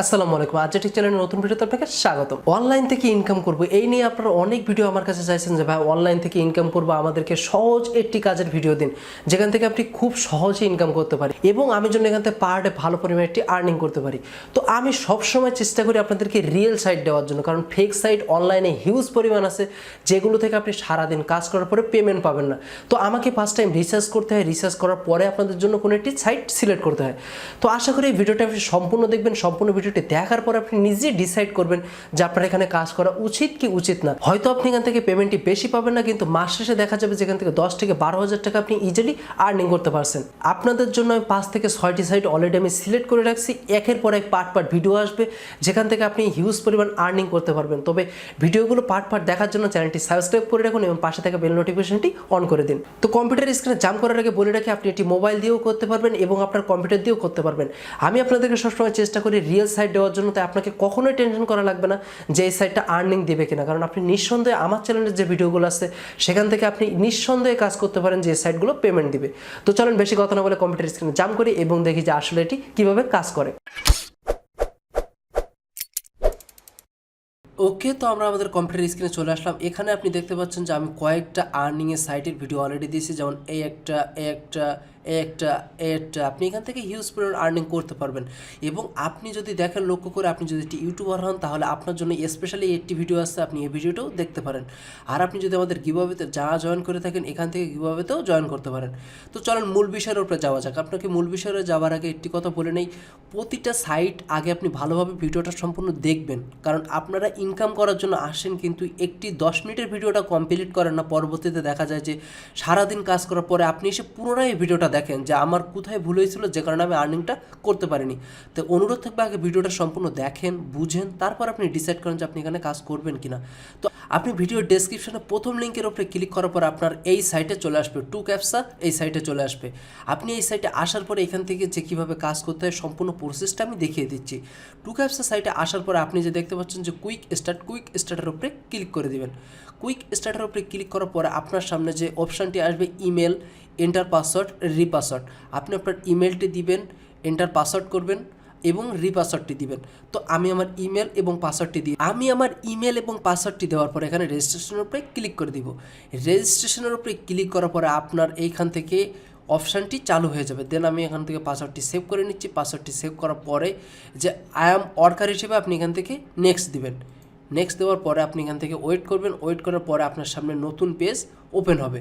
আসসালামু আলাইকুম। আজ টেক চ্যানেলের নতুন ভিডিওতে আপনাকে স্বাগত। অনলাইন থেকে ইনকাম করব এই নিয়ে আপনারা অনেক ভিডিও আমার কাছে চাইছেন যে ভাই অনলাইন থেকে ইনকাম করব, আমাদেরকে সহজ একটি কাজের ভিডিও দিন যেখান থেকে আপনি খুব সহজে ইনকাম করতে পারি এবং আমি যেন এখান থেকে পার ডে ভালো পরিমাণে একটি আর্নিং করতে পারি। তো আমি সবসময় চেষ্টা করি আপনাদেরকে রিয়েল সাইট দেওয়ার জন্য, কারণ ফেক সাইট অনলাইনে হিউজ পরিমাণ আছে যেগুলো থেকে আপনি সারাদিন কাজ করার পরে পেমেন্ট পাবেন না। তো আমাকে ফার্স্ট টাইম রিসার্চ করতে হয়, রিসার্চ করার পরে আপনাদের জন্য কোনো একটি সাইট সিলেক্ট করতে হয়। তো আশা করি এই ভিডিওটা আপনি সম্পূর্ণ দেখবেন। সম্পূর্ণ ভিডিওটি দেখার পর আপনি নিজে ডিসাইড করবেন যে আপনার এখানে কাজ করা উচিত কি উচিত না। হয়তো আপনি এখান থেকে পেমেন্টটি বেশি পাবেন না, কিন্তু মাস শেষে দেখা যাবে যেখান থেকে 10 থেকে 12,000 টাকা আপনি ইজিলি আর্নিং করতে পারছেন। আপনাদের জন্য আমি 5 থেকে 6টি সাইট অলরেডি আমি সিলেক্ট করে রাখছি। একের পর এক পার্ট ভিডিও আসবে যেখান থেকে আপনি হিউজ পরিমাণ আর্নিং করতে পারবেন। তবে ভিডিওগুলো পার্ট দেখার জন্য চ্যানেলটি সাবস্ক্রাইব করে রাখুন এবং পাশে থাকা বেল নোটিফিকেশনটি অন করে দিন। তো কম্পিউটার স্ক্রিনে জাম্প করার আগে বলে রাখি, আপনি এটি মোবাইল দিয়েও করতে পারবেন এবং আপনার কম্পিউটার দিয়েও করতে পারবেন। আমি আপনাদেরকে সবসময় চেষ্টা করি রিয়েল সাইট দেওয়ার জন্য, তাই আপনাকে কখনোই টেনশন করা লাগবে না যে এই সাইটটা আর্নিং দেবে কিনা, কারণ আপনি নিঃসন্দেহে আমার চ্যানেলের যে ভিডিওগুলো আছে সেখান থেকে আপনি নিঃসন্দেহে কাজ করতে পারেন যে এই সাইটগুলো পেমেন্ট দিবে। তো চলেন বেশি কথা না বলে কম্পিউটার স্ক্রিনে জাম্প করি এবং দেখি যে আসলে এটি কিভাবে কাজ করে। ওকে, তো আমরা আমাদের কম্পিউটার স্ক্রিনে চলে আসলাম। এখানে আপনি দেখতে পাচ্ছেন যে আমি কয়েকটা আর্নিংয়ের সাইটের ভিডিও অলরেডি দিয়েছি, যেমন এই একটা আপনি এখান থেকে হিউজ পরিমাণ আর্নিং করতে পারবেন। এবং আপনি যদি দেখেন, লক্ষ্য করে, আপনি যদি একটি ইউটিউবার হন তাহলে আপনার জন্য স্পেশালি একটি ভিডিও আসছে, আপনি এই ভিডিওটাও দেখতে পারেন। আর আপনি যদি আমাদের গিভঅ্যাওয়েতে জয়েন করে থাকেন, এখান থেকে গিভঅ্যাওয়েতেও জয়েন করতে পারেন। তো চলেন মূল বিষয়ের উপরে যাওয়া যাক। আপনাকে মূল বিষয়ে যাওয়ার আগে একটি কথা বলে নেই, প্রতিটা সাইট আগে আপনি ভালোভাবে ভিডিওটা সম্পূর্ণ দেখবেন, কারণ আপনারা ইনকাম করার জন্য আসেন, কিন্তু একটি 10 মিনিটের ভিডিওটা কমপ্লিট করেন না। পরবর্তীতে দেখা যায় যে সারাদিন কাজ করার পরে আপনি এসে পুনরায় ভিডিওটা দেখেন যে আমার কোথায় ভুল হয়েছিল, যে কারণে আমি আর্নিংটা করতে পারিনি। তো অনুরোধ থাকবে আগে ভিডিওটা সম্পূর্ণ দেখেন, বুঝেন, তারপর আপনি ডিসাইড করেন যে আপনি এখানে কাজ করবেন কিনা। তো আপনি ভিডিওর ডেসক্রিপশনে প্রথম লিঙ্কের উপরে ক্লিক করার পর আপনার এই সাইটে চলে আসবে, TecH এই সাইটে চলে আসবে। আপনি এই সাইটে আসার পরে এখান থেকে যে কীভাবে কাজ করতে হয় সম্পূর্ণ প্রসেসটা আমি দেখিয়ে দিচ্ছি। TecH সাইটে আসার পরে আপনি যে দেখতে পাচ্ছেন যে কুইক স্টার্টের উপরে ক্লিক করে দিবেন। কুইক স্টার্টের উপরে ক্লিক করার পরে আপনার সামনে যে অপশানটি আসবে ইমেল, এন্টার পাসওয়ার্ড, রিপাসওয়ার্ড, আপনি আপনার ইমেলটি দিবেন, এন্টার পাসওয়ার্ড করবেন এবং রিপাসওয়ার্ডটি দিবেন। তো আমি আমার ইমেল এবং পাসওয়ার্ডটি দেওয়ার পরে এখানে রেজিস্ট্রেশনের উপরে ক্লিক করে দিব। রেজিস্ট্রেশনের উপরে ক্লিক করার পরে আপনার এইখান থেকে অপশানটি চালু হয়ে যাবে। দেন আমি এখান থেকে পাসওয়ার্ডটি সেভ করে নিচ্ছি। পাসওয়ার্ডটি সেভ করার পরে যে আই অ্যাম ওয়ার্কার হিসেবে আপনি এখান থেকে নেক্সট দিবেন। নেক্সট দেওয়ার পরে আপনি এখান থেকে ওয়েট করবেন। ওয়েট করার পরে আপনার সামনে নতুন পেজ ওপেন হবে।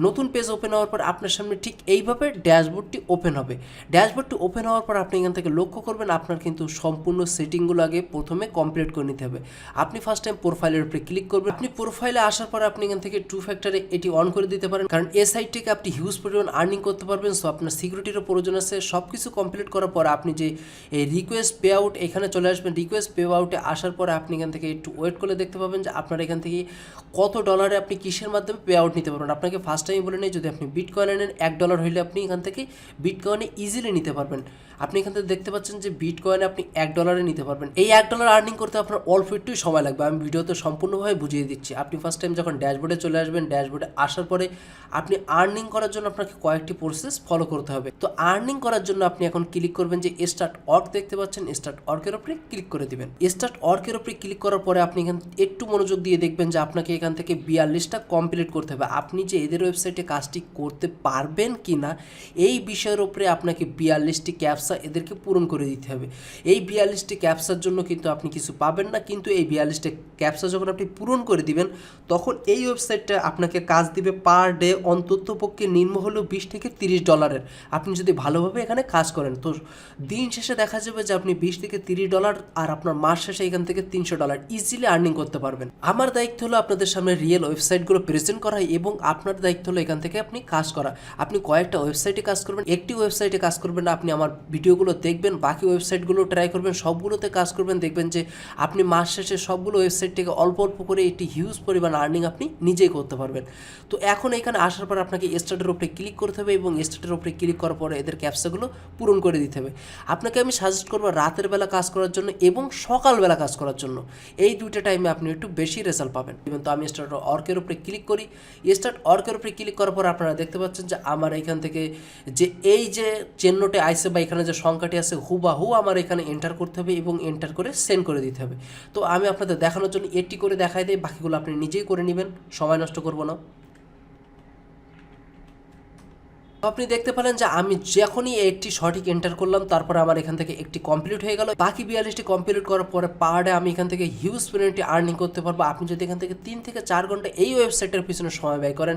নতুন পেজ ওপেন হওয়ার পর আপনার সামনে ঠিক এইভাবে ড্যাশবোর্ডটি ওপেন হবে। ড্যাশবোর্ডটি ওপেন হওয়ার পর আপনি এখান থেকে লক্ষ্য করবেন আপনার কিন্তু সম্পূর্ণ সেটিংগুলো আগে প্রথমে কমপ্লিট করে নিতে হবে। আপনি ফার্স্ট টাইম প্রোফাইলের উপরে ক্লিক করবেন। আপনি প্রোফাইলে আসার পর আপনি এখান থেকে 2 ফ্যাক্টরে এটি অন করে দিতে পারেন, কারণ এই সাইট থেকে আপনি হিউজ পরিমাণ আর্নিং করতে পারবেন। সো আপনার সিকিউরিটিরও প্রয়োজন আছে। সব কিছু কমপ্লিট করার পর আপনি যে এই রিকোয়েস্ট পে আউট এখানে চলে আসবেন। রিকোয়েস্ট পে আউটে আসার পরে আপনি এখান থেকে একটু ওয়েট করলে দেখতে পাবেন যে আপনার এখান থেকে কত ডলারে আপনি কিসের মাধ্যমে পে আউট নিতে পারবেন। আপনাকে ফার্স্ট টাইম বলে নেই, যদি আপনি বিটকয়েনে নেন $1 হইলে আপনি এখান থেকে বিটকয়েনে ইজিলি নিতে পারবেন। আপনি এখান থেকে দেখতে পাচ্ছেন যে বিটকয়েনে আপনি $1 নিতে পারবেন। এই $1 আর্নিং করতে আপনার অল্প একটুই সময় লাগবে, আমি ভিডিওতে সম্পূর্ণভাবে বুঝিয়ে দিচ্ছি। আপনি ফার্স্ট টাইম যখন ড্যাশবোর্ডে চলে আসবেন, ড্যাশবোর্ডে আসার পরে আপনি আর্নিং করার জন্য আপনাকে কয়েকটি প্রসেস ফলো করতে হবে। তো আর্নিং করার জন্য আপনি এখন ক্লিক করবেন যে স্টার্ট ওয়ার্ক দেখতে পাচ্ছেন, স্টার্ট ওয়ার্কের উপরে ক্লিক করে দিবেন। স্টার্ট ওয়ার্কের উপরে ক্লিক করার পরে আপনি এখান একটু মনোযোগ দিয়ে দেখবেন যে আপনাকে এখান থেকে 42টা কমপ্লিট করতে হবে। আপনি যে এদের ওয়েবসাইটে কাজটি করতে পারবেন কি না এই বিষয়ের উপরে আপনাকে 42টি ক্যাপসা এদেরকে পূরণ করে দিতে হবে। এই 42টি ক্যাপসার জন্য কিন্তু আপনি কিছু পাবেন না, কিন্তু এই 42টি ক্যাপসা যখন আপনি পূরণ করে দিবেন তখন এই ওয়েবসাইটটা আপনাকে কাজ দিবে পার ডে অন্তত পক্ষে নিম্ন হলেও $20 থেকে $30। আপনি যদি ভালোভাবে এখানে কাজ করেন তো দিন শেষে দেখা যাবে যে আপনি $20 থেকে $30 আর আপনার মাস শেষে এখান থেকে $300 ইজিলি আর্নিং করতে পারবেন। আমার দায়িত্ব হলো আপনাদের সামনে রিয়েল ওয়েবসাইটগুলো প্রেজেন্ট করা এবং আপনার দায়িত্ব হলো এখান থেকে আপনি কাজ করা। আপনি কয়েকটা ওয়েবসাইটে কাজ করবেন, একটি ওয়েবসাইটে কাজ করবেন না। আপনি আমার ভিডিওগুলো দেখবেন, বাকি ওয়েবসাইটগুলো ট্রাই করবেন, সবগুলোতে কাজ করবেন। দেখবেন যে আপনি মাস শেষে সবগুলো ওয়েবসাইট থেকে অল্প অল্প করে একটি হিউজ পরিমাণ আর্নিং আপনি নিজেই করতে পারবেন। তো এখন এখানে আসার পর আপনাকে স্টার্টের উপরে ক্লিক করতে হবে এবং স্টার্টের উপরে ক্লিক করার পরে এদের ক্যাপচাগুলো পূরণ করে দিতে হবে। আপনাকে আমি সাজেস্ট করবো রাতের বেলা কাজ করার জন্য এবং সকালবেলা কাজ করার জন্য। এই দুইটা টাইমে আপনি একটু বেশি রেজাল্ট পাবেন। তো আমি স্টার্ট ওয়ার্কের উপরে ক্লিক করি। স্টার্ট ওয়ার্কের উপরে ক্লিক করার পর আপনারা দেখতে পাচ্ছেন যে আমার এখান থেকে যে এই যে চিহ্নটি আইসে বা এখানে এখানে যে সংখ্যাটি আছে হুবাহু আমার এখানে এন্টার করতে হবে এবং এন্টার করে সেন্ড করে দিতে হবে। তো আমি আপনাদের দেখানোর জন্য এটি করে দেখাই দিই, বাকিগুলো আপনি নিজেই করে নেবেন, সময় নষ্ট করব না। আপনি দেখতে পেলেন যে আমি যখনই একটি সঠিক এন্টার করলাম তারপরে আমার এখান থেকে একটি কমপ্লিট হয়ে গেল। বাকি 42টি কমপ্লিট করার পরে পার ডে আমি এখান থেকে হিউজ পরিমাণে আর্নিং করতে পারবো। আপনি যদি এখান থেকে 3 থেকে 4 ঘন্টা এই ওয়েবসাইটের পিছনে সময় ব্যয় করেন,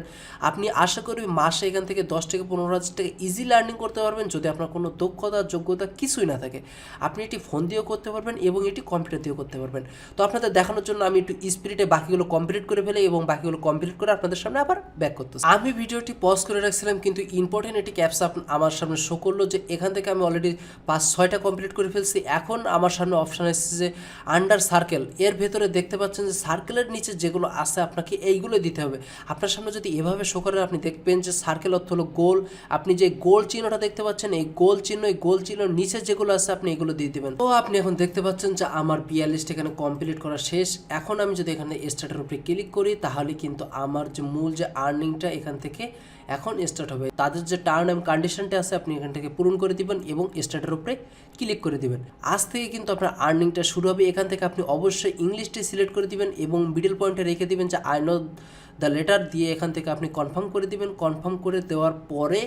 আপনি আশা করি মাসে এখান থেকে 10 থেকে 15,000 টাকা ইজিলি আর্নিং করতে পারবেন। যদি আপনার কোনো দক্ষতা যোগ্যতা কিছুই না থাকে, আপনি এটি ফোন দিয়েও করতে পারবেন এবং এটি কম্পিউটার দিয়েও করতে পারবেন। তো আপনাদের দেখানোর জন্য আমি একটু স্পিরিটে বাকিগুলো কমপ্লিট করে ফেলে এবং বাকিগুলো কমপ্লিট করে আপনাদের সামনে আবার ব্যাক করতেছি। আমি ভিডিওটি পজ করে রাখছিলাম, কিন্তু ইম্পর্টেন্ট একটি ক্যাপস আমার সামনে শো করলো যে এখান থেকে আমি অলরেডি 5-6টা কমপ্লিট করে ফেলছি। এখন আমার সামনে অপশান এসেছে যে আন্ডার সার্কেল, এর ভেতরে দেখতে পাচ্ছেন যে সার্কেলের নিচে যেগুলো আছে আপনাকে এইগুলো দিতে হবে। আপনার সামনে যদি এভাবে শো করে আপনি দেখবেন যে সার্কেল অর্থ হলো গোল। আপনি যে গোল চিহ্নটা দেখতে পাচ্ছেন, এই গোল চিহ্নের নিচে যেগুলো আছে আপনি এগুলো দিয়ে দেবেন। তো আপনি এখন দেখতে পাচ্ছেন যে আমার 42টা এখানে কমপ্লিট করা শেষ। এখন আমি যদি এখানে স্টার্টের উপরে ক্লিক করি তাহলে কিন্তু আমার যে মূল যে আর্নিংটা এখান থেকে এখন স্টার্ট হবে। তাদের যে টার্ম অ্যান্ড কন্ডিশনটা আছে আপনি এখান থেকে পূরণ করে দিবেন এবং স্টার্টের উপরে ক্লিক করে দিবেন। আজ থেকে কিন্তু আপনার আর্নিংটা শুরু হবে। এখান থেকে আপনি অবশ্যই ইংলিশটি সিলেক্ট করে দিবেন এবং মিডল পয়েন্টে রেখে দিবেন যে আই নো দ্য লেটার দিয়ে এখান থেকে আপনি কনফার্ম করে দিবেন। কনফার্ম করে দেওয়ার পরে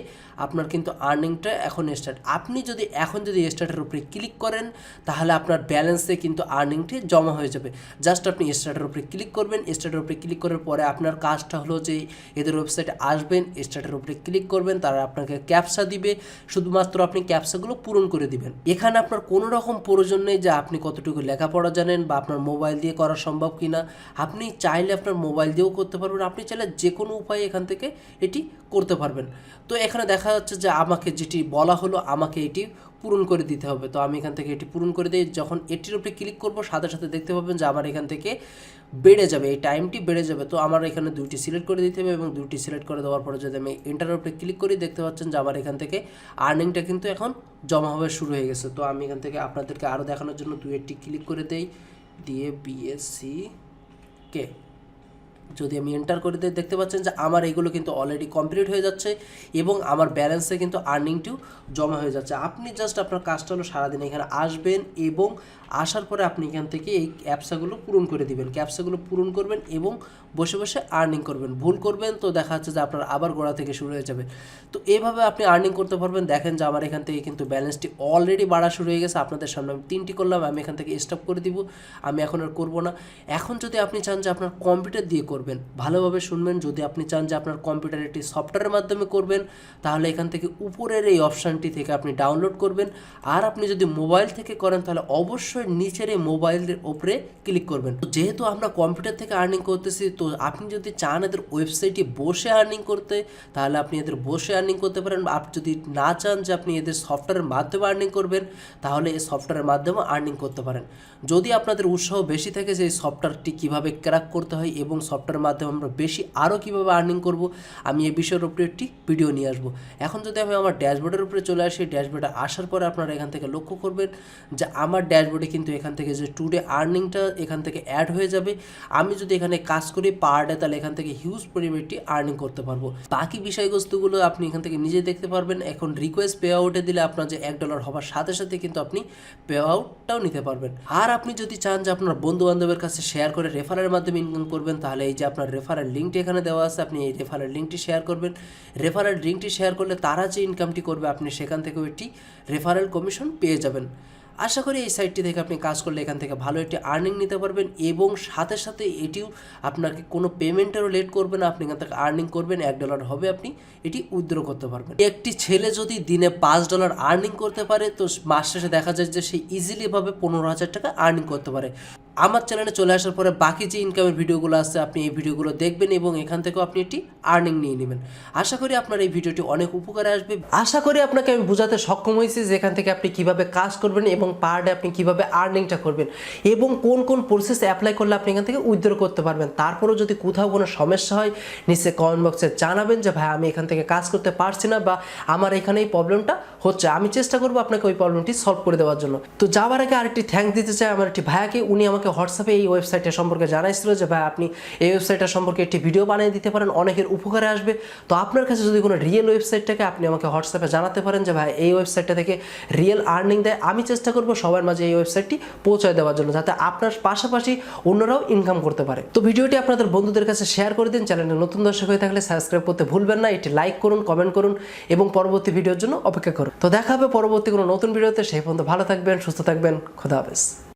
আপনার কিন্তু আর্নিংটা এখন স্টার্ট। আপনি যদি এখন স্টার্টের উপরে ক্লিক করেন তাহলে আপনার ব্যালেন্সে কিন্তু আর্নিংটি জমা হয়ে যাবে। জাস্ট আপনি স্টার্টের উপরে ক্লিক করবেন। স্টার্টের উপরে ক্লিক করার পরে আপনার কাজটা হলো যে এদের ওয়েবসাইটে আসবেন, স্টার্টের উপরে ক্লিক করবেন, তারা আপনাকে ক্যাপসা দিবে, শুধুমাত্র আপনি ক্যাপসাগুলো পূরণ করে দিবেন। এখানে আপনার কোনো রকম প্রয়োজন নেই যে আপনি কতটুকু লেখাপড়া জানেন বা আপনার মোবাইল দিয়ে করা সম্ভব কিনা। আপনি চাইলে আপনার মোবাইল দিয়েও করতে পারবেন, আপনি চাইলে যে কোনো উপায়ে এখান থেকে এটি করতে পারবেন। তো এখানে দেখা যাচ্ছে যে আমাকে যেটি বলা হলো আমাকে এটি পূরণ করে দিতে হবে। তো আমি এখান থেকে এটি পূরণ করে দিই। যখন এটির উপরে ক্লিক করব সাথে সাথে দেখতে পাবেন যে আমার এখান থেকে বেড়ে যাবে, এই টাইমটি বেড়ে যাবে। তো আমার এখানে 2টি সিলেক্ট করে দিতে হবে এবং 2টি সিলেক্ট করে দেওয়ার পরে যদি আমি এন্টারের উপরে ক্লিক করি দেখতে পাচ্ছেন যে আমার এখান থেকে আর্নিংটা কিন্তু এখন জমা হওয়া শুরু হয়ে গেছে। তো আমি এখান থেকে আপনাদেরকে আরও দেখানোর জন্য 2টি ক্লিক করে দেই, দিয়ে BSCK যদি আমি এন্টার করে দিই দেখতে পাচ্ছেন যে আমার এইগুলো কিন্তু অলরেডি কমপ্লিট হয়ে যাচ্ছে এবং আমার ব্যালেন্সে কিন্তু আর্নিংটিও জমা হয়ে যাচ্ছে। আপনি জাস্ট আপনার কাজটা হলো সারাদিন এখানে আসবেন এবং আসার পরে আপনি এখান থেকে এই ক্যাপসাগুলো পূরণ করে দিবেন। ক্যাপসাগুলো পূরণ করবেন এবং বসে বসে আর্নিং করবেন। ভুল করবেন তো দেখা যাচ্ছে যে আপনার আবার গোড়া থেকে শুরু হয়ে যাবে। তো এইভাবে আপনি আর্নিং করতে পারবেন। দেখেন যে আমার এখান থেকে কিন্তু ব্যালেন্সটি অলরেডি বাড়া শুরু হয়ে গেছে। আপনাদের সামনে আমি 3টি করলাম, আমি এখান থেকে স্টপ করে দিব, আমি এখন আর করবো না। এখন যদি আপনি চান যে আপনার কম্পিউটার দিয়ে করবেন, ভালোভাবে শুনবেন, যদি আপনি চান যে আপনার কম্পিউটার একটি সফটওয়্যারের মাধ্যমে করবেন তাহলে এখান থেকে উপরের এই অপশানটি থেকে আপনি ডাউনলোড করবেন। আর আপনি যদি মোবাইল থেকে করেন তাহলে অবশ্যই নিচের এই মোবাইলের উপরে ক্লিক করবেন। তো যেহেতু আমরা কম্পিউটার থেকে আর্নিং করতেছি, তো আপনি যদি চান এদের ওয়েবসাইটে বসে আর্নিং করতে তাহলে আপনি এদের বসে আর্নিং করতে পারেন। আপনি যদি না চান যে আপনি এদের সফটওয়্যারের মাধ্যমে আর্নিং করবেন তাহলে এই সফটওয়্যারের মাধ্যমে আর্নিং করতে পারেন। যদি আপনাদের উৎসাহ বেশি থাকে যে এই সফটওয়্যারটি কীভাবে ক্র্যাক করতে হয় এবং সফটওয়্যারের মাধ্যমে আমরা বেশি আরও কীভাবে আর্নিং করব, আমি এই বিষয়ের উপরে একটি ভিডিও নিয়ে আসবো। এখন যদি আমি আমার ড্যাশবোর্ডের উপরে চলে আসি, ড্যাশবোর্ডে আসার পরে আপনারা এখান থেকে লক্ষ্য করবেন যে আমার ড্যাশবোর্ডে কিন্তু এখান থেকে যে টুডে আর্নিংটা এখান থেকে অ্যাড হয়ে যাবে। আমি যদি এখানে কাজ করি পার ডে তাহলে এখান থেকে হিউজ পরিমাণটি আর্নিং করতে পারবো। বাকি বিষয়বস্তুগুলো আপনি এখান থেকে নিজে দেখতে পারবেন। এখন রিকোয়েস্ট পে আউটে দিলে আপনার যে $1 হবার সাথে সাথে কিন্তু আপনি পে আউটটাও নিতে পারবেন। আর আপনি যদি চান যে আপনার বন্ধু বান্ধবের কাছে শেয়ার করে রেফারের মাধ্যমে ইনকাম করবেন তাহলে এই যে আপনার রেফারের লিঙ্কটি এখানে দেওয়া আছে, আপনি এই রেফারের লিঙ্কটি শেয়ার করবেন। রেফারের লিঙ্কটি শেয়ার করলে তারা যে ইনকামটি করবে আপনি সেখান থেকেও একটি রেফারেল কমিশন পেয়ে যাবেন। আশা করি এই সাইটটি থেকে আপনি কাজ করলে এখান থেকে ভালো একটি আর্নিং নিতে পারবেন এবং সাথে সাথে এটিও আপনাকে কোনো পেমেন্টেরও লেট করবে না। আপনি এখান থেকে আর্নিং করবেন, $1 হবে, আপনি এটি উইথড্র করতে পারবেন। একটি ছেলে যদি দিনে $5 আর্নিং করতে পারে তো মাস শেষে দেখা যায় যে সে ইজিলিভাবে 15,000 টাকা আর্নিং করতে পারে। আমার চ্যানেলে চলে আসার পরে বাকি যে ইনকামের ভিডিওগুলো আছে আপনি এই ভিডিওগুলো দেখবেন এবং এখান থেকেও আপনি একটি আর্নিং নিয়ে নেবেন। আশা করি আপনার এই ভিডিওটি অনেক উপকারে আসবে। আশা করি আপনাকে আমি বোঝাতে সক্ষম হয়েছি যে এখান থেকে আপনি কীভাবে কাজ করবেন এবং এবং পার ডে আপনি কীভাবে আর্নিংটা করবেন এবং কোন কোন প্রসেস অ্যাপ্লাই করলে আপনি এখান থেকে উইথড্র করতে পারবেন। তারপরেও যদি কোথাও কোনো সমস্যা হয় নিচে কমেন্ট বক্সে জানাবেন যে ভাই আমি এখান থেকে কাজ করতে পারছি না বা আমার এখানে এই প্রবলেমটা হচ্ছে, আমি চেষ্টা করবো আপনাকে ওই প্রবলেমটি সলভ করে দেওয়ার জন্য। তো যাওয়ার আগে আরেকটি থ্যাঙ্ক দিতে চাই আমার একটি ভাইয়াকে, উনি আমাকে হোয়াটসঅ্যাপে এই ওয়েবসাইটটা সম্পর্কে জানাইছিল যে ভাই আপনি এই ওয়েবসাইটটা সম্পর্কে একটি ভিডিও বানিয়ে দিতে পারেন, অনেকের উপকারে আসবে। তো আপনার কাছে যদি কোনো রিয়েল ওয়েবসাইট থাকে আপনি আমাকে হোয়াটসঅ্যাপে জানাতে পারেন যে ভাই এই ওয়েবসাইটটা থেকে রিয়েল আর্নিং দেয়, আমি চেষ্টা করবো সবার মাঝে এই ওয়েবসাইটটি পৌঁছায় দেওয়ার জন্য যাতে আপনার পাশাপাশি অন্যরাও ইনকাম করতে পারে। তো ভিডিওটি আপনাদের বন্ধুদের কাছে শেয়ার করে দিন, চ্যানেলে নতুন দর্শক হয়ে থাকলে সাবস্ক্রাইব করতে ভুলবেন না, এটি লাইক করুন, কমেন্ট করুন এবং পরবর্তী ভিডিওর জন্য অপেক্ষা করুন। তো দেখা হবে পরবর্তী কোনো নতুন ভিডিওতে, সেই পর্যন্ত ভালো থাকবেন, সুস্থ থাকবেন, খোদা হাফেজ।